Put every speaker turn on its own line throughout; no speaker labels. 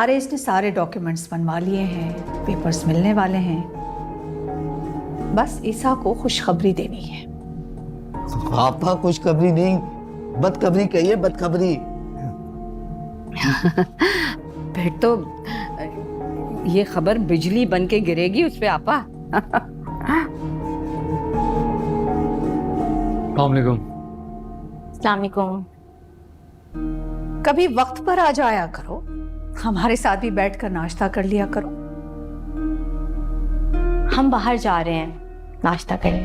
RS ने सारे documents बनवा लिए हैं, पेपर्स मिलने वाले हैं। बस ईसा को खुशखबरी देनी है।
आपा खुशखबरी नहीं, बदखबरी कहिए, बदखबरी।
फिर तो ये खबर बिजली बन के गिरेगी उस पे आपा।
अस्सलाम वालेकुम।
कभी वक्त पर आ जाया करो, हमारे साथ भी बैठकर नाश्ता कर लिया करो।
हम बाहर जा रहे हैं नाश्ता करने।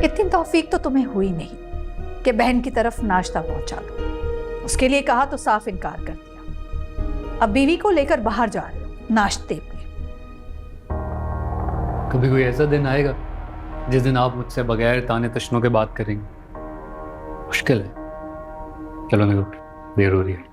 इतनी तौफीक तो तुम्हें हुई नहीं कि बहन की तरफ नाश्ता पहुंचा दो। उसके लिए कहा तो साफ इनकार कर दिया। अब बीवी को लेकर बाहर जा रहे हो नाश्ते पे।
कभी कोई ऐसा दिन आएगा जिस दिन आप मुझसे बगैर ताने तशनों के बात करेंगे? मुश्किल है। चलो निकलो, देर हो रही है।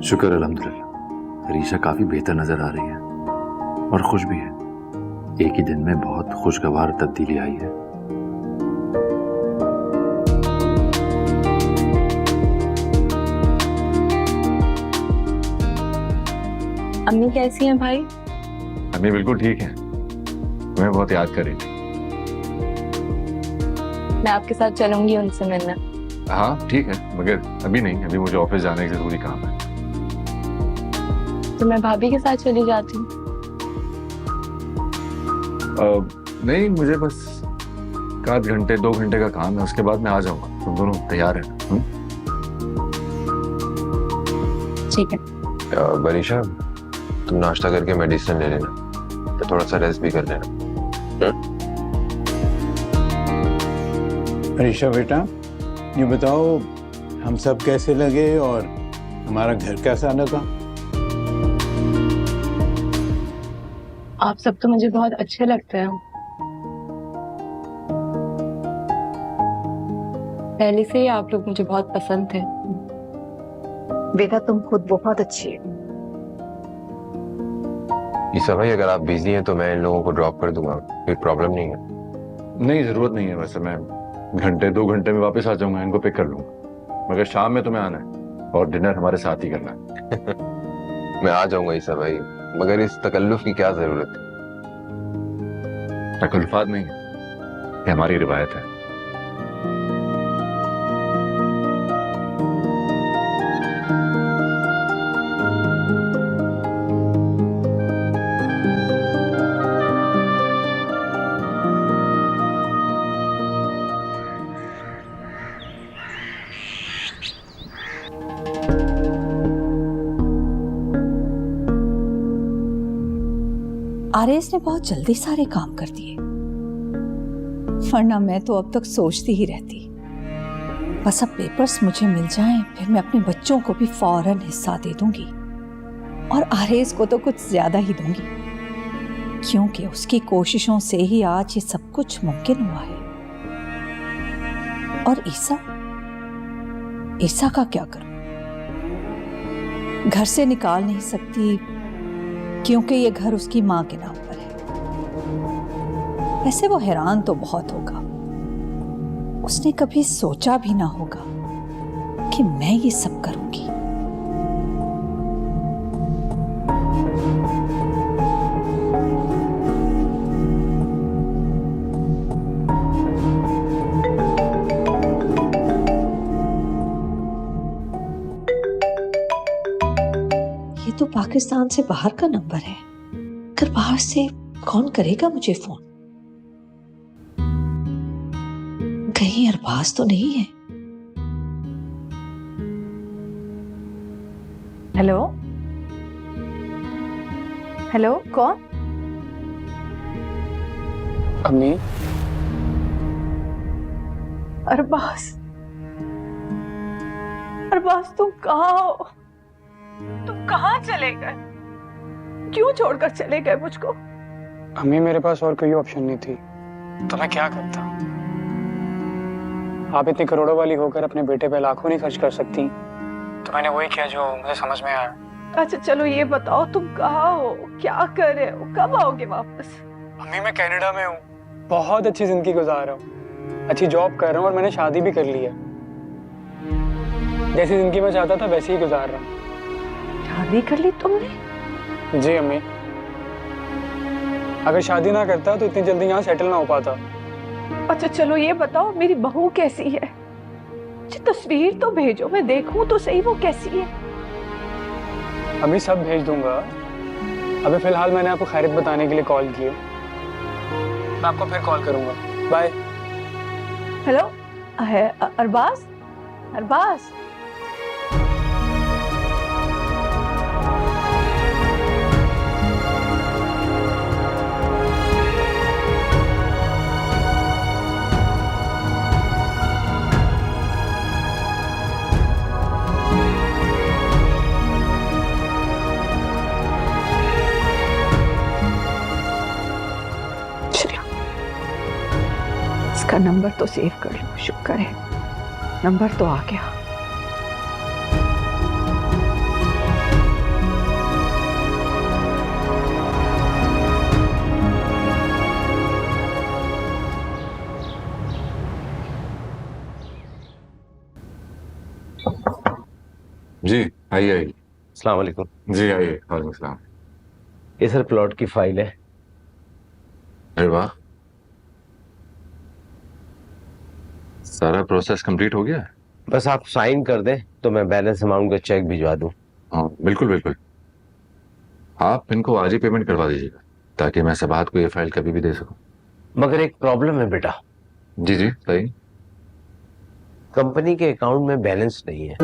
शुक्र अल्हम्दुलिल्लाह, अरीशा काफी बेहतर नजर आ रही है और खुश भी है। एक ही दिन में बहुत खुशगवार तब्दीली आई है।
अम्मी कैसी हैं भाई?
अम्मी बिल्कुल ठीक है, तुम्हें बहुत याद कर रही थी।
मैं आपके साथ चलूंगी उनसे मिलने।
हाँ ठीक है, मगर अभी नहीं, अभी मुझे ऑफिस जाने का जरूरी काम है।
तो मैं भाभी के साथ चली जाती हूँ।
नहीं, मुझे बस 1 घंटे 2 घंटे का काम है, उसके बाद मैं आ जाऊंगा। तुम दोनों तैयार हैं?
ठीक है।
बरीशा, तुम नाश्ता करके मेडिसिन ले लेना, तो थोड़ा सा रेस्ट भी कर लेना।
अरीशा बेटा, ये बताओ हम सब कैसे लगे और हमारा घर कैसा लगा?
आप सब तो मुझे बहुत अच्छे लगते हैं। पहले से ही आप लोग मुझे बहुत पसंद थे।
बेटा तुम खुद बहुत अच्छी हो।
ईसा भाई, अगर आप बिजी हैं तो मैं इन लोगों को ड्रॉप कर दूंगा, कोई प्रॉब्लम नहीं है।
नहीं, जरूरत नहीं है। वैसे मैं 1-2 घंटे में वापस आ जाऊंगा, इनको पिक कर लूंगा। मगर शाम में तुम्हें आना है और डिनर हमारे साथ ही करना है।
मैं आ जाऊंगा ईसा भाई, मगर इस तकल्लुफ की क्या जरूरत है?
तकल्लुफात नहीं है, ये हमारी रिवायत है।
आरएस ने बहुत जल्दी सारे काम कर दिए, वरना मैं तो अब तक सोचती ही रहती, बस अब पेपर्स मुझे मिल जाएं, फिर मैं अपने बच्चों को भी फौरन हिस्सा दे दूंगी और आरएस को तो कुछ ज्यादा ही दूंगी, क्योंकि उसकी कोशिशों से ही आज ये सब कुछ मुमकिन हुआ है। और ईसा का क्या करूं? घर से निकाल नहीं सकती क्योंकि ये घर उसकी माँ के नाम पर है। वैसे वो हैरान तो बहुत होगा, उसने कभी सोचा भी ना होगा कि मैं ये सब करूंगी। ये तो पाकिस्तान से बाहर का नंबर है, अगर बाहर से कौन करेगा मुझे फोन? कहीं अरबाज तो नहीं है? हेलो हेलो, कौन?
अम्मी,
अरबाज, अरबाज तुम कहाँ हो? तुम कहाँ चले गए? क्यों छोड़कर चले गए मुझको?
अम्मी मेरे पास और कोई ऑप्शन नहीं थी, तो मैं क्या करता? आप इतनी करोड़ों वाली होकर अपने बेटे पे लाखों नहीं खर्च कर सकती, तो मैंने वही किया जो मुझे समझ में आया।
अच्छा चलो ये बताओ तुम कहाँ हो, क्या कर रहे हो, कब आओगे वापस?
अम्मी मैं कनाडा में हूँ, बहुत अच्छी जिंदगी गुजार रहा हूँ, अच्छी जॉब कर रहा हूँ और मैंने शादी भी कर ली है। जैसी जिंदगी मैं चाहता था वैसे ही गुजार रहा हूँ।
शादी कर ली तुमने?
जी अम्मी, अगर शादी ना करता तो इतनी जल्दी यहाँ सेटल ना हो पाता।
अच्छा चलो ये बताओ मेरी बहू कैसी है? मुझे तस्वीर तो भेजो, मैं देखूं तो सही वो कैसी है।
अभी सब भेज दूंगा, अभी फिलहाल मैंने आपको खैरियत बताने के लिए कॉल की है, मैं आपको फिर कॉल करूंगा। बाय।
हेलो, अरबाज, अरबाज। इसका नंबर तो सेव कर लो, शुक्र है नंबर तो आ गया।
जी आइए आइए।
अस्सलाम वालेकुम।
जी आइए। वालेकुम सलाम।
ये सर प्लॉट की फाइल है।
अरे वाह, सारा प्रोसेस कंप्लीट हो गया?
बस आप साइन कर दें तो मैं बैलेंस अमाउंट का चेक भिजवा दूं।
हाँ बिल्कुल बिल्कुल, आप इनको आज ही पेमेंट करवा दीजिएगा ताकि मैं सबात को ये फाइल कभी भी दे सकूं।
मगर एक प्रॉब्लम है बेटा।
जी जी सही।
कंपनी के अकाउंट में बैलेंस नहीं है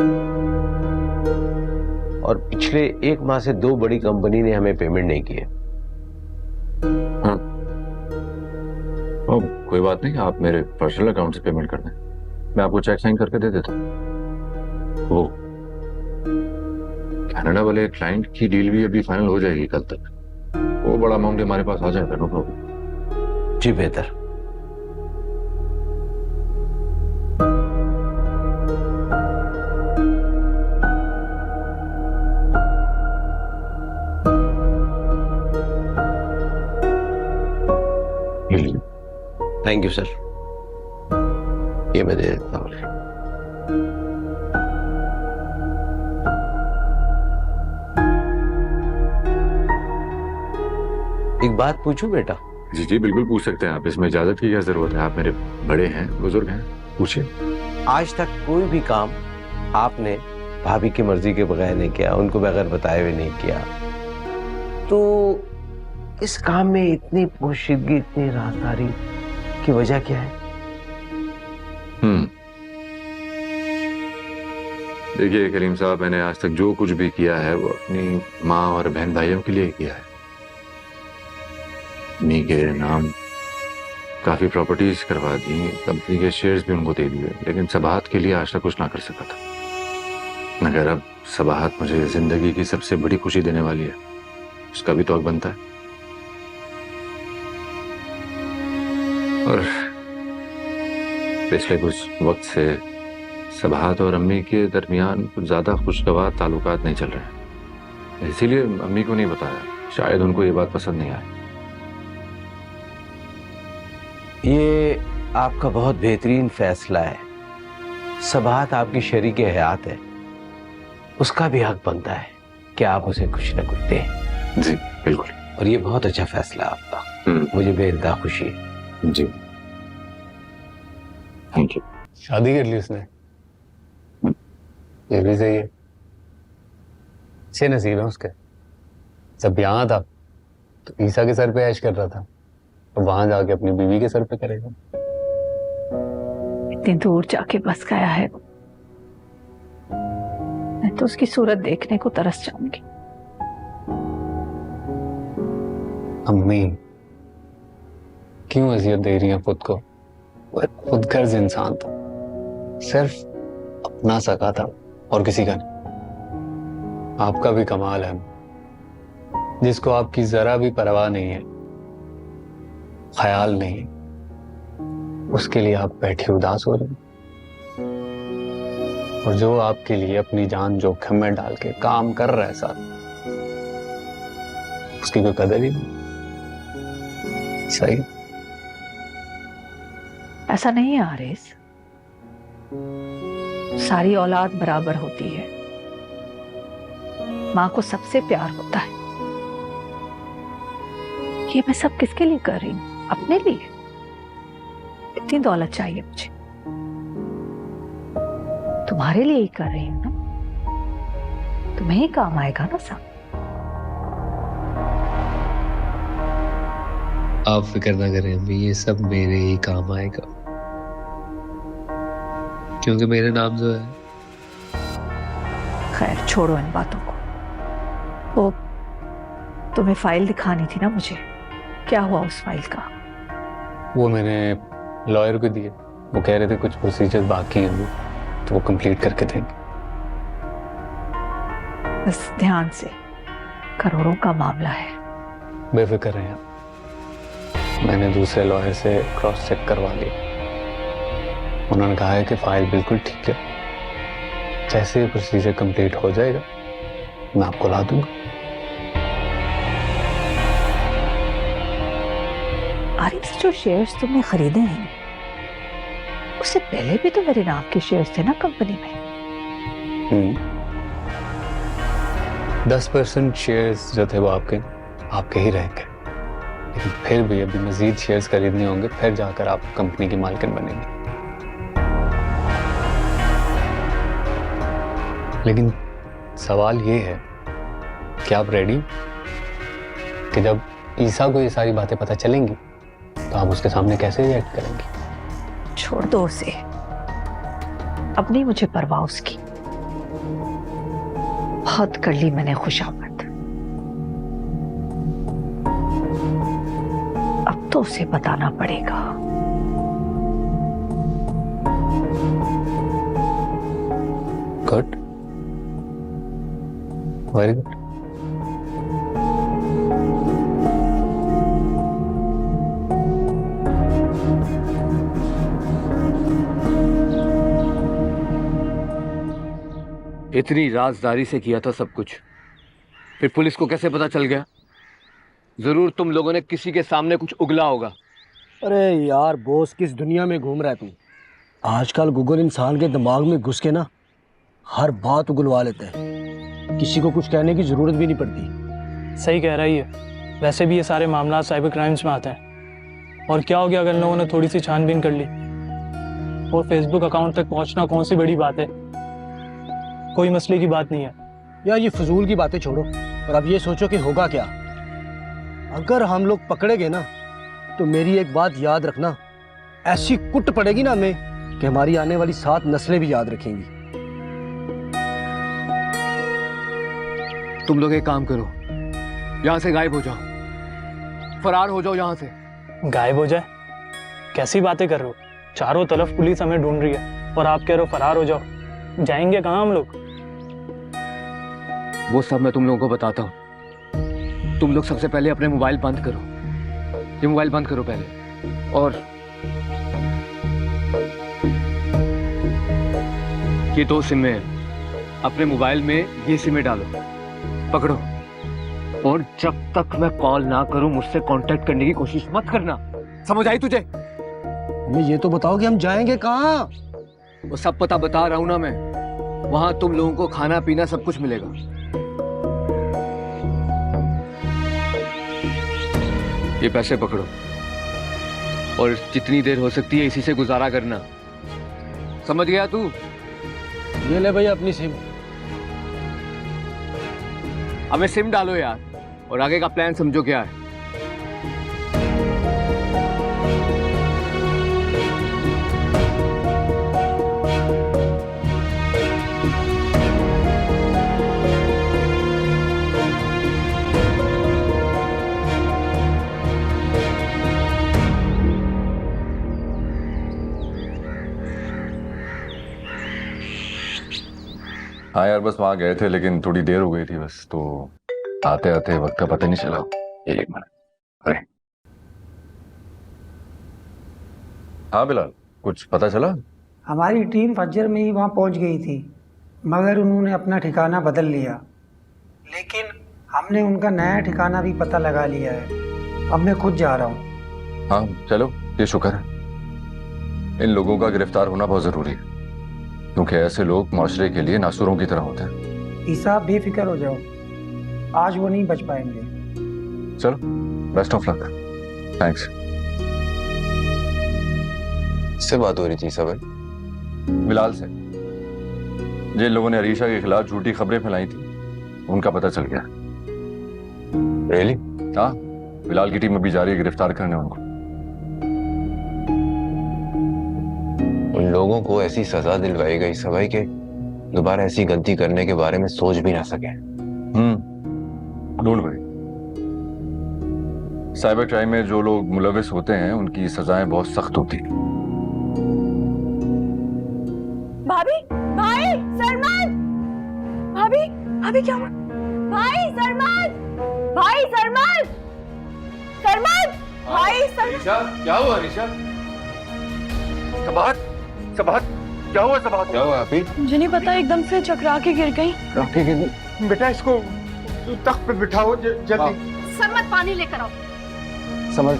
और पिछले 1 माह से 2 बड़ी कंपनी ने हमें पेमेंट नहीं की है।
हाँ कोई बात नहीं, आप मेरे पर्सनल अकाउंट से पेमेंट कर दें, मैं आपको चेक साइन करके दे देता हूँ। वो कनाडा वाले क्लाइंट की डील भी अभी फाइनल हो जाएगी कल तक, वो बड़ा अमाउंट हमारे पास आ जाएगा, नो प्रॉब्लम।
जी बेहतर। थैंक यू सर, ये मैं दे देता हूँ। एक बात पूछूं बेटा?
जी जी बिल्कुल पूछ सकते हैं आप, इसमें इजाजत की क्या जरूरत है, आप मेरे बड़े हैं, बुजुर्ग हैं, पूछिए।
आज तक कोई भी काम आपने भाभी की मर्जी के बगैर नहीं किया, उनको बगैर बताए हुए नहीं किया, तो इस काम में इतनी पोशीदगी, इतनी राजदारी की वजह क्या है?
देखिए करीम साहब, मैंने आज तक जो कुछ भी किया है वो अपनी माँ और बहन भाइयों के लिए किया है। उन्हीं के नाम काफी प्रॉपर्टीज करवा दी, कंपनी के शेयर्स भी उनको दे दिए, लेकिन सबाहत के लिए आज तक कुछ ना कर सका था। मगर अब सबाहत मुझे जिंदगी की सबसे बड़ी खुशी देने वाली है, उसका भी तो हक बनता है। और पिछले कुछ वक्त से सबाहत और अम्मी के दरमियान कुछ ज्यादा खुशगवार ताल्लुकात नहीं चल रहे हैं, इसीलिए अम्मी को नहीं बताया, शायद उनको ये बात पसंद नहीं आई।
ये आपका बहुत बेहतरीन फैसला है। सबाहत आपकी शरीके हयात है, उसका भी हक बनता है कि आप उसे कुछ न कुछ दें।
जी बिल्कुल।
और ये बहुत अच्छा फैसला आपका, मुझे बेइंतहा खुशी है।
जी थैंक यू।
शादी कर ली उसने, ये भी सही है। अच्छे नसीब है उसके। जब यहाँ था तो ईसा के सर पे ऐश कर रहा था, तो वहां जाके अपनी बीवी के सर पे करेगा।
इतनी दूर जाके बस गया है, मैं तो उसकी सूरत देखने को तरस जाऊंगी।
अम्मी क्यों अजियत दे रही है खुद को? वो खुद गर्ज इंसान था, सिर्फ अपना सका था और किसी का नहीं। आपका भी कमाल है, जिसको आपकी जरा भी परवाह नहीं है, ख्याल नहीं, उसके लिए आप बैठे उदास हो रहे हैं। और जो आपके लिए अपनी जान जोखिम में डाल के काम कर रहा है साथ, उसकी कोई कदर ही नहीं। सही
ऐसा नहीं है आरेस, सारी औलाद बराबर होती है। माँ को सबसे प्यार होता है। ये मैं सब किसके लिए कर रही हूँ? अपने लिए। इतनी दौलत चाहिए मुझे, तुम्हारे लिए ही कर रही हूँ ना, तुम्हें ही काम आएगा ना सब।
आप फिक्र ना करें अम्मी, ये सब मेरे ही काम आएगा, क्योंकि मेरे नाम जो है।
खैर छोड़ो इन बातों को। वो तुम्हें फाइल दिखानी थी ना मुझे, क्या हुआ उस फाइल का?
वो मैंने लॉयर को दिए, वो कह रहे थे कुछ प्रोसीजर बाकी हैं तो वो कंप्लीट करके देंगे।
बस ध्यान से, करोड़ों का मामला है।
बेफिक्र रहें आप, मैंने दूसरे लॉयर से क्रॉस चेक करवा लिया। उन्होंने कहा है कि फाइल बिल्कुल ठीक है, जैसे ये प्रोसीजर कंप्लीट हो जाएगा मैं आपको ला दूंगा।
आरिफ, जो शेयर्स तुमने खरीदे हैं उससे पहले भी तो मेरे नाम के शेयर्स थे ना कंपनी में।
10% शेयर्स जो थे वो आपके ही रहेंगे, लेकिन फिर भी अभी मजीद शेयर्स खरीदने होंगे, फिर जाकर आप कंपनी की मालकिन बनेंगे। लेकिन सवाल ये है कि आप रेडी कि जब ईसा को ये सारी बातें पता चलेंगी तो आप उसके सामने कैसे रिएक्ट करेंगी?
छोड़ दो उसे, अब नहीं मुझे परवाह उसकी। बहुत कर ली मैंने खुशामद, अब तो उसे बताना पड़ेगा।
Good, very good.
इतनी राजदारी से किया था सब कुछ, फिर पुलिस को कैसे पता चल गया? जरूर तुम लोगों ने किसी के सामने कुछ उगला होगा।
अरे यार बॉस, किस दुनिया में घूम रहा है तू? आजकल गूगल इंसान के दिमाग में घुस के ना हर बात उगलवा लेते हैं, किसी को कुछ कहने की जरूरत भी नहीं पड़ती।
सही कह रही है। वैसे भी ये सारे मामला साइबर क्राइम्स में आते हैं। और क्या हो गया अगर लोगों ने थोड़ी सी छानबीन कर ली? और फेसबुक अकाउंट तक पहुंचना कौन सी बड़ी बात है, कोई मसले की बात नहीं है।
यार ये फजूल की बातें छोड़ो और अब ये सोचो कि होगा क्या। अगर हम लोग पकड़े गए ना तो मेरी एक बात याद रखना, ऐसी कुट पड़ेगी ना हमें कि हमारी आने वाली 7 नस्लें भी याद रखेंगी।
तुम लोग एक काम करो, यहाँ से गायब हो जाओ, फरार हो जाओ यहाँ से।
गायब हो जाए? कैसी बातें कर रहे हो? चारों तरफ पुलिस हमें ढूंढ रही है और आप कह रहे हो फरार हो जाओ। जाएंगे कहाँ हम लोग?
वो सब मैं तुम लोगों को बताता हूँ। तुम लोग सबसे पहले अपने मोबाइल बंद करो, ये मोबाइल बंद करो पहले, और ये 2 सिमें हैं, अपने मोबाइल में ये सिमें डालो, पकड़ो, और जब तक मैं कॉल ना करूं मुझसे कांटेक्ट करने की कोशिश मत करना। समझ आई तुझे?
हमें ये तो बताओ कि हम जाएंगे कहाँ?
वो सब पता बता रहा हूं ना मैं, वहां तुम लोगों को खाना पीना सब कुछ मिलेगा। ये पैसे पकड़ो और जितनी देर हो सकती है इसी से गुजारा करना, समझ गया तू?
ये ले भैया अपनी सिम।
हमें सिम डालो यार, और आगे का प्लान समझो क्या है।
हाँ यार, बस वहां गए थे लेकिन थोड़ी देर हो गई थी बस, तो आते आते वक्त का पता नहीं चला। एक मिनट। अरे हाँ बिलाल, कुछ पता चला?
हमारी टीम फज्जर में ही वहाँ पहुँच गई थी, मगर उन्होंने अपना ठिकाना बदल लिया। लेकिन हमने उनका नया ठिकाना भी पता लगा लिया है। अब मैं खुद जा रहा हूँ।
हाँ चलो, ये शुक्र है। इन लोगों का गिरफ्तार होना बहुत जरूरी है, क्योंकि ऐसे लोग माशरे के लिए नासुरों की तरह होते हैं।
ईसा, आप बेफिक्र हो जाओ, आज वो नहीं बच पाएंगे।
चलो, बेस्ट ऑफ लक। थैंक्स।
इससे बात हो रही थी सब?
बिलाल से। जिन लोगों ने अरीशा के खिलाफ झूठी खबरें फैलाई थी, उनका पता चल गया।
रियली?
हाँ, बिलाल की टीम अभी जा रही है गिरफ्तार करने उनको।
उन लोगों को ऐसी सजा दिलवाई गई सभाई के दोबारा ऐसी गलती करने के बारे में सोच भी ना सके।
Don't worry. साइबर क्राइम में जो लोग मुलविस होते हैं उनकी सजाएं बहुत सख्त होती हैं।
भाभी, भाई, सरमद, भाभी, भाभी क्या हुआ? भाई सरमद, भाई सरमद, सरमद, भाई सरमद।
क्या हुआ अरीशा? सबात, सबात, क्या हुआ सबात? क्या हुआ अभी?
मुझे नहीं पता, एकदम से चकरा के गिर गई।
बेटा इसको तख्त पे बिठाओ जल्दी।
सरमद, पानी लेकर आओ।
समझ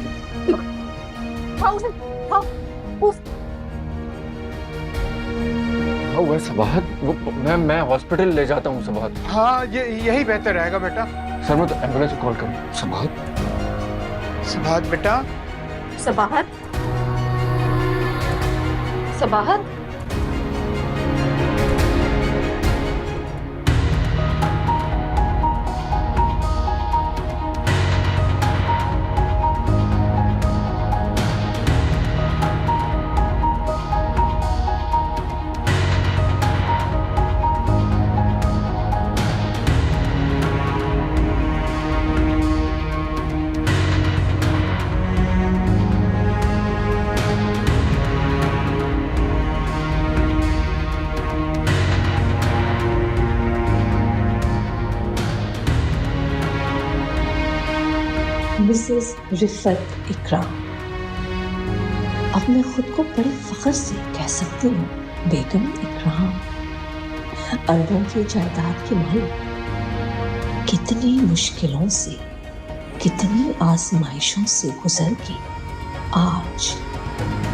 हुआ सबात? वो मैं हॉस्पिटल ले जाता हूँ सबात।
हाँ, ये यही बेहतर रहेगा बेटा।
सर मैं तो एम्बुलेंस को कॉल करूँ। सबात,
सबात बेटा।
सबाहत, सबाहत।
मिसेस रिफत इकराम, अब मैं खुद को बड़े फख्र से कह सकती हूँ बेगम इकराम, अरबों की जायदाद की मालिक। कितनी मुश्किलों से, कितनी आजमाइशों से गुजर के आज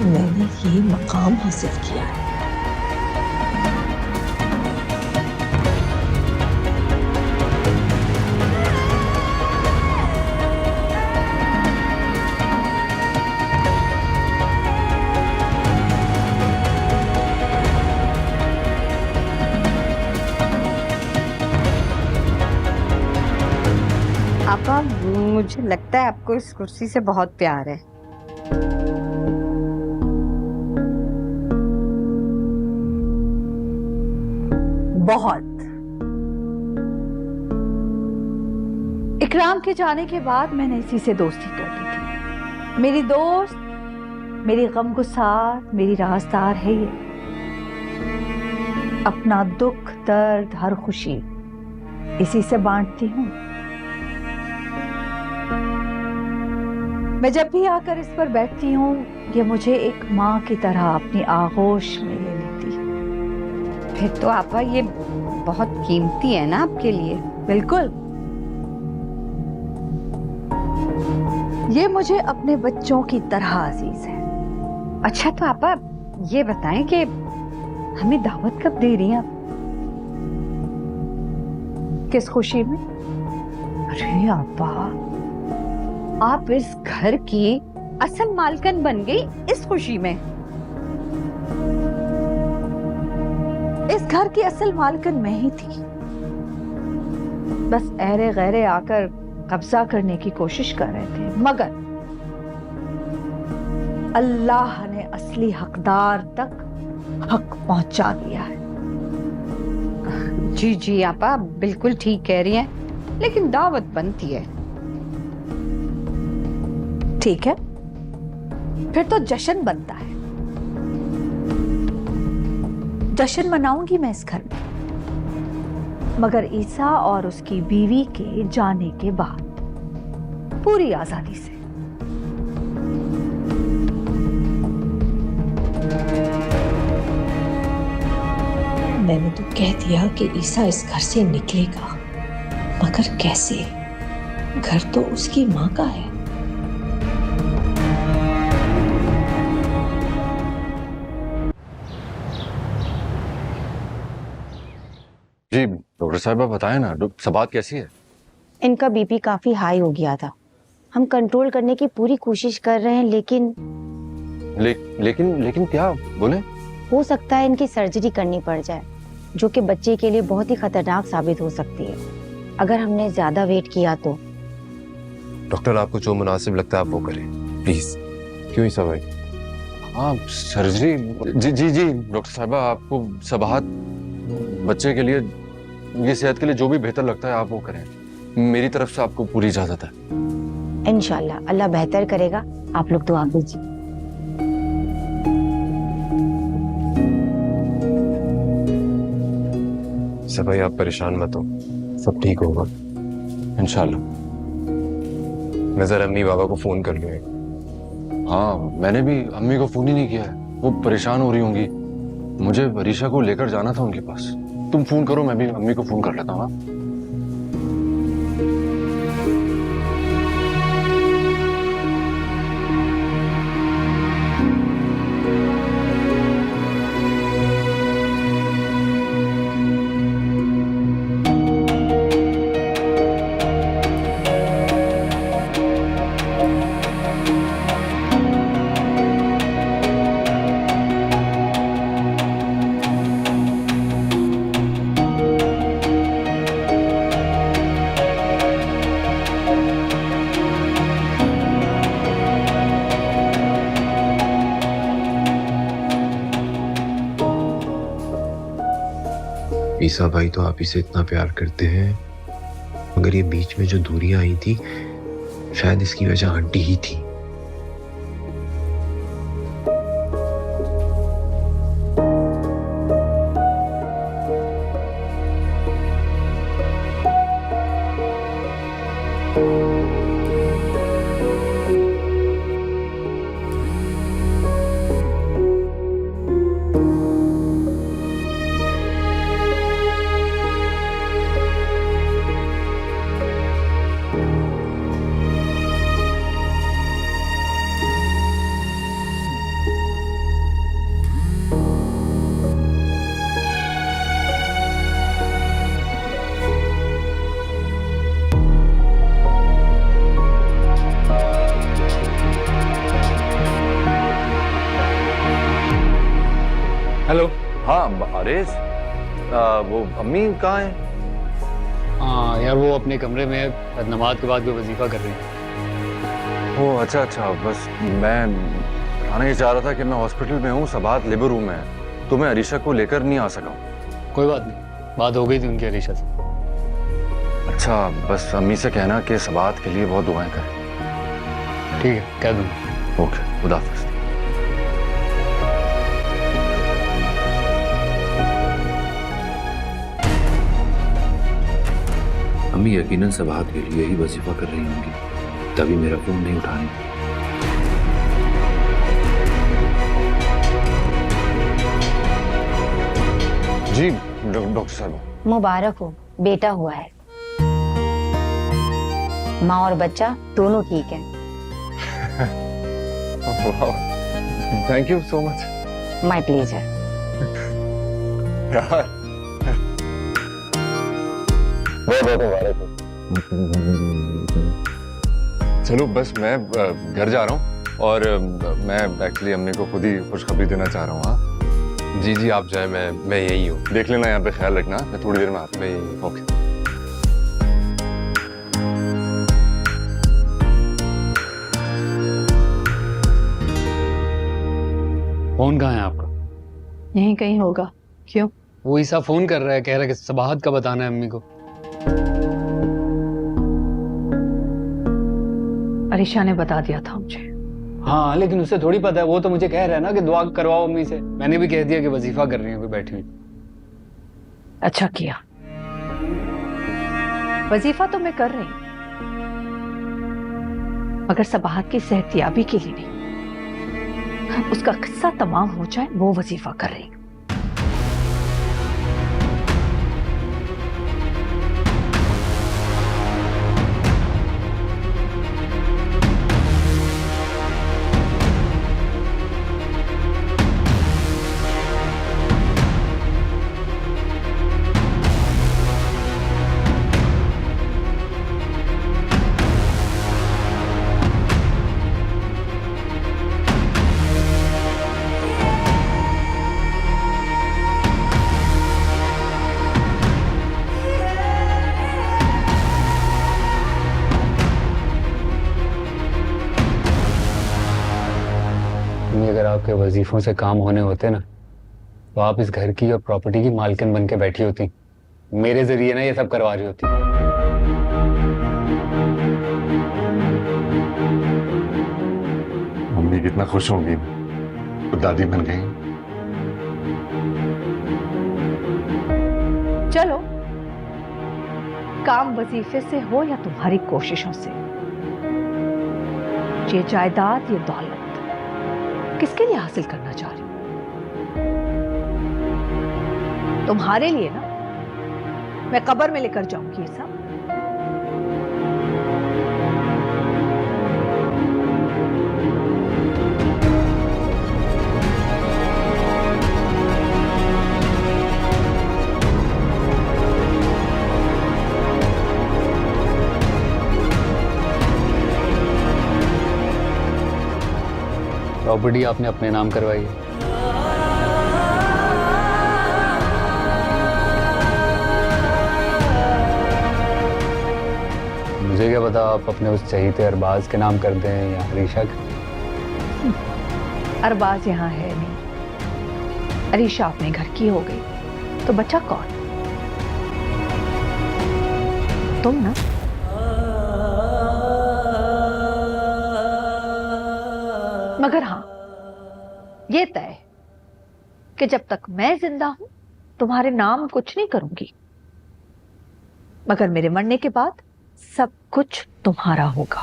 मैंने ये मकाम हासिल किया है।
आपा, मुझे लगता है आपको इस कुर्सी से बहुत प्यार है।
बहुत। इकराम के जाने के बाद मैंने इसी से दोस्ती कर ली थी। मेरी दोस्त, मेरी गमगुसार, मेरी राजदार है ये। अपना दुख, दर्द, हर खुशी इसी से बांटती हूँ। मैं जब भी आकर इस पर बैठती हूँ, ये मुझे एक माँ की तरह अपनी आगोश में ले लेती।
फिर तो आपा ये बहुत कीमती है ना आपके लिए।
बिल्कुल, ये मुझे अपने बच्चों की तरह अजीज है।
अच्छा तो आपा ये बताएं कि हमें दावत कब दे रही हैं आप?
किस खुशी में?
अरे आपा, आप इस घर की असल मालकन बन गई इस खुशी में।
इस घर की असल मालकन मैं ही थी, बस ऐरे गैरे आकर कब्जा करने की कोशिश कर रहे थे, मगर अल्लाह ने असली हकदार तक हक पहुंचा दिया है।
जी जी आपा, बिल्कुल ठीक कह रही हैं, लेकिन दावत बनती है।
ठीक है, फिर तो जश्न बनता है। जश्न मनाऊंगी मैं इस घर में।
मगर ईसा और उसकी बीवी के जाने के बाद पूरी आजादी से।
मैंने तो कह दिया कि ईसा इस घर से निकलेगा, मगर कैसे? घर तो उसकी माँ का है।
जी डॉक्टर साहब आप बताएं ना, सबात कैसी है?
इनका बीपी काफी हाई हो गया था। हम कंट्रोल करने की पूरी कोशिश कर रहे हैं, लेकिन
लेकिन क्या बोले?
हो सकता है इनकी सर्जरी करनी पड़ जाए, जो कि बच्चे के लिए बहुत ही खतरनाक साबित हो सकती है अगर हमने ज्यादा वेट किया तो।
डॉक्टर आपको जो मुनासिब लगता है आप वो करें प्लीज। क्यों ईसा भाई?
हाँ सर्जरी, जी जी जी डॉक्टर साहबा, आपको सबाहत बच्चे के लिए, उनकी सेहत के लिए जो भी बेहतर लगता है आप वो करें। मेरी तरफ से आपको पूरी इजाजत है।
इंशाल्लाह अल्लाह बेहतर करेगा, आप लोग दुआ कीजिए।
सब भाई आप परेशान मत हो, सब ठीक होगा
इंशाल्लाह।
मैं जरा अम्मी बाबा को फोन कर लूँ।
हाँ मैंने भी अम्मी को फोन ही नहीं किया है, वो परेशान हो रही होंगी। मुझे अरीशा को लेकर जाना था उनके पास। तुम फोन करो, मैं भी अम्मी को फोन कर लेता हूँ।
ईसा भाई तो आप इसे इतना प्यार करते हैं, मगर ये बीच में जो दूरियां आई थी शायद इसकी वजह आंटी ही थी।
हेलो।
हाँ अरेज, वो अम्मी कहाँ है?
हाँ यार वो अपने कमरे में नमाज के बाद भी वजीफा कर रही है।
ओह अच्छा अच्छा, बस मैं बताना ही चाह रहा था कि मैं हॉस्पिटल में हूँ, सबात लेबर रूम में है, तो मैं अरीशा को लेकर नहीं आ सका।
कोई बात नहीं, बात हो गई थी उनकी अरीशा से।
अच्छा बस अम्मी से कहना कि सबात के लिए बहुत दुआएं करें।
ठीक है कह दूँगा।
ओके खुदा हाफिज़।
अम्मी यकीनन सबाहत के लिए ही वजीफा कर रही होंगी, तभी मेरा फोन नहीं उठा रही।
जी डॉक्टर साहब।
मुबारक हो, बेटा हुआ है। माँ और बच्चा दोनों ठीक है।
Thank you so much.
My pleasure.
यार चलो बस मैं घर जा रहा हूँ, और मैं एक्चुअली अम्मी को खुद ही खुशखबरी देना चाह रहा हूँ। हाँ
जी जी आप जाए, मैं यही हूँ।
देख लेना, यहाँ पे ख्याल रखना, मैं थोड़ी देर में आता हूँ। ओके।
फोन कहाँ है आपका?
यहीं कहीं होगा। क्यों?
वो ईसा फोन कर रहा है, कह रहा है कि सबाहत का बताना है अम्मी को।
अरीशा ने बता दिया था मुझे।
हाँ लेकिन उसे थोड़ी पता है, वो तो मुझे कह रहा है ना कि दुआ करवाओ अम्मी से। मैंने भी कह दिया कि वजीफा कर रही है, बैठी हुई।
अच्छा किया। वजीफा तो मैं कर रही हूं, मगर सबाहत की सेहतियाबी के लिए नहीं। उसका किस्सा तमाम हो जाए वो वजीफा कर रही हूं।
अगर आपके वजीफों से काम होने होते ना तो आप इस घर की और प्रॉपर्टी की मालकिन बन के बैठी होती, मेरे जरिए ना ये सब करवा रही होती।
मम्मी कितना खुश होंगी तो दादी बन गई।
चलो, काम वजीफे से हो या तुम्हारी कोशिशों से, ये जायदाद, ये दौलत किसके लिए हासिल करना चाह रही हो? तुम्हारे लिए ना। मैं कब्र में लेकर जाऊंगी ये सब।
प्रॉपर्टी आपने अपने नाम करवाई है। मुझे क्या पता आप अपने उस चहीते अरबाज के नाम कर दें या अरीशा के।
अरबाज यहाँ है नहीं, अरीशा अपने घर की हो गई, तो बचा कौन? तुम ना। मगर हाँ, ये तय है कि जब तक मैं जिंदा हूं तुम्हारे नाम कुछ नहीं करूंगी, मगर मेरे मरने के बाद सब कुछ तुम्हारा होगा।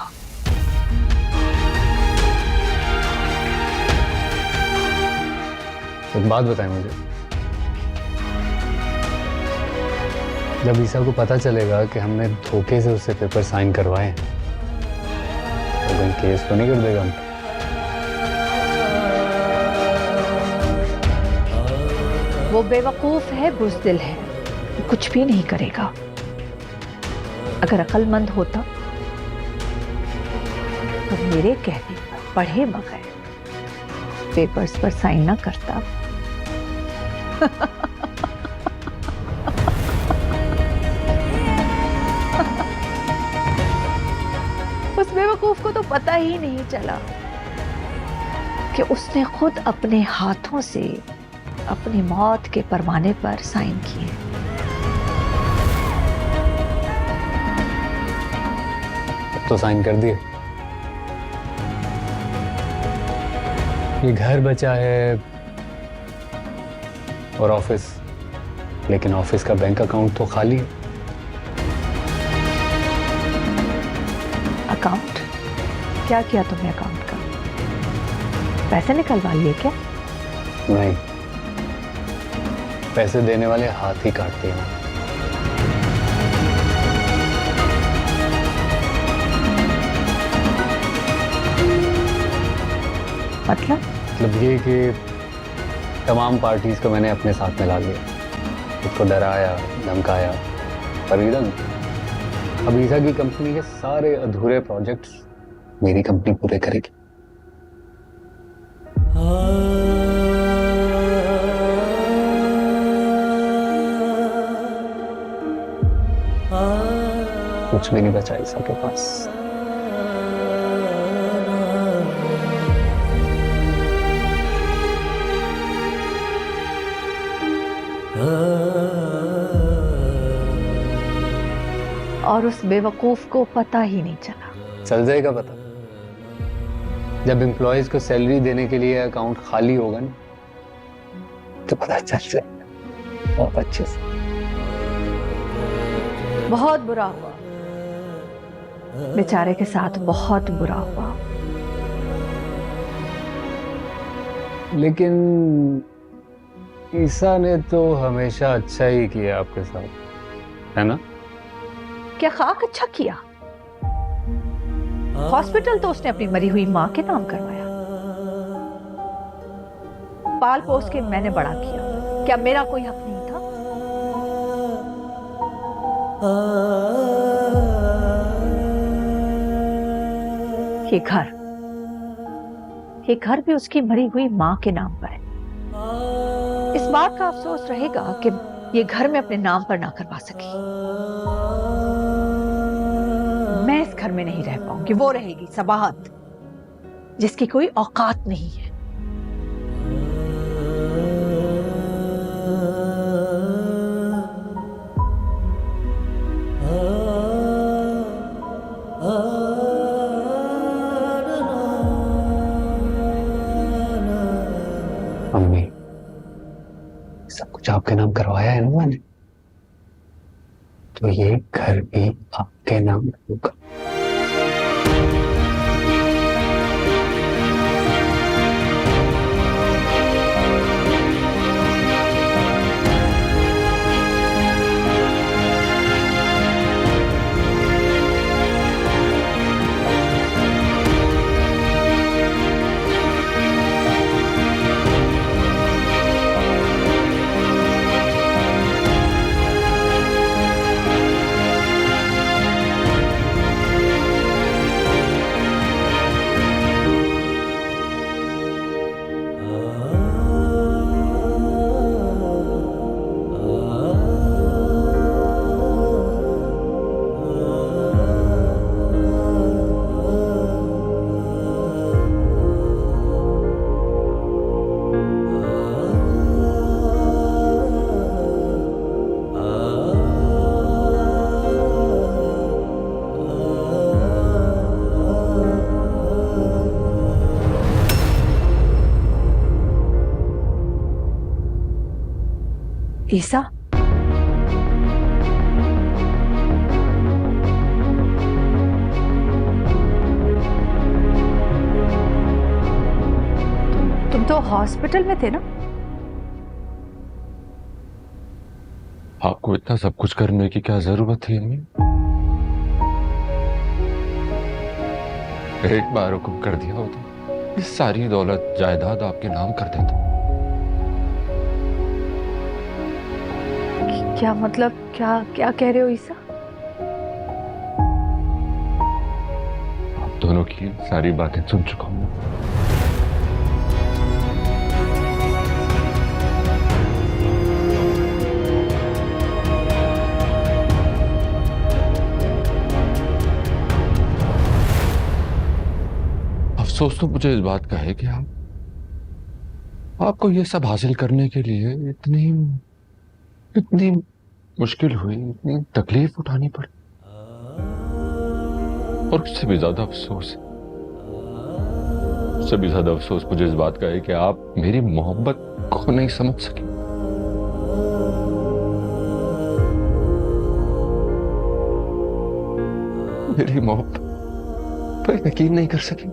एक बात बताएं मुझे, जब ईसा को पता चलेगा कि हमने धोखे से उससे पेपर साइन करवाए तो कोई केस तो नहीं कर देगा हम?
वो बेवकूफ है, बुज़दिल है, कुछ भी नहीं करेगा। अगर अक्लमंद होता तो मेरे कहने पर पढ़े बगैर पेपर्स पर साइन ना करता। उस बेवकूफ को तो पता ही नहीं चला कि उसने खुद अपने हाथों से अपनी मौत के परवाने पर साइन किए।
अब तो साइन कर दिए। ये घर बचा है और ऑफिस, लेकिन ऑफिस का बैंक अकाउंट तो खाली है।
अकाउंट? क्या किया तुमने अकाउंट का? पैसे निकलवा लिए क्या?
नहीं, पैसे देने वाले हाथ ही काटते हैं। मतलब ये कि तमाम पार्टीज को मैंने अपने साथ में ला लिया, उसको डराया, धमकाया, पर अब ईसा की कंपनी के सारे अधूरे प्रोजेक्ट्स मेरी कंपनी पूरे करेगी। कुछ भी नहीं बचा ईसा के पास।
और उस बेवकूफ को पता ही नहीं चला।
चल जाएगा पता, जब एम्प्लॉयज को सैलरी देने के लिए अकाउंट खाली होगा ना, तो पता चल जाएगा बहुत अच्छे से।
बहुत बुरा हुआ बेचारे के साथ बहुत बुरा हुआ।
लेकिन ईसा ने तो हमेशा अच्छा ही किया आपके साथ, है ना?
क्या खाक अच्छा किया? हॉस्पिटल तो उसने अपनी मरी हुई मां के नाम करवाया, पाल पोस के मैंने बड़ा किया। क्या मेरा कोई हक नहीं था? ये घर भी उसकी मरी हुई मां के नाम पर है। इस बात का अफसोस रहेगा कि ये घर में अपने नाम पर ना करवा सकी। मैं इस घर में नहीं रह पाऊंगी, वो रहेगी सबाहत, जिसकी कोई औकात नहीं है।
मम्मी, सब कुछ आपके नाम करवाया है ना मैंने, तो ये घर भी आपके नाम होगा।
ईसा, तुम तो हॉस्पिटल में थे ना?
आपको इतना सब कुछ करने की क्या जरूरत थी अम्मी? एक बार हुक्म कर दिया होता, ये सारी दौलत जायदाद आपके नाम कर देता।
क्या मतलब, क्या कह रहे हो ईसा?
आप दोनों की सारी बातें सुन चुका हूं। अफसोस तो मुझे इस बात का है कि आपको ये सब हासिल करने के लिए इतनी मुश्किल हुई, इतनी तकलीफ उठानी पड़ी। और उससे भी ज्यादा अफसोस मुझे इस बात का है कि आप मेरी मोहब्बत को नहीं समझ सके। मेरी मोहब्बत पर यकीन नहीं कर सकी।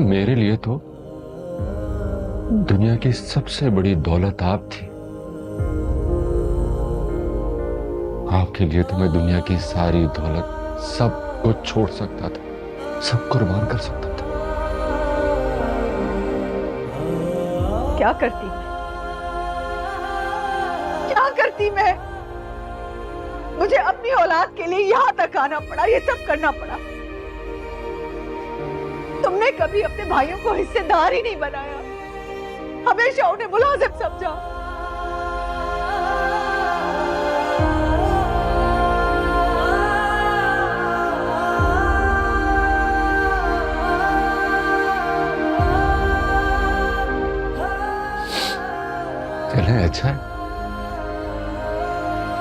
मेरे लिए तो दुनिया की सबसे बड़ी दौलत आप थी। आपके लिए तो मैं दुनिया की सारी दौलत, सब कुछ छोड़ सकता था, सब कुर्बान कर सकता था।
क्या करती मैं? मुझे अपनी औलाद के लिए यहां तक आना पड़ा, ये सब करना पड़ा। तुमने कभी अपने भाइयों को हिस्सेदार ही नहीं बनाया, हमेशा उन्हें मुलाजिम समझा।
चले, अच्छा है।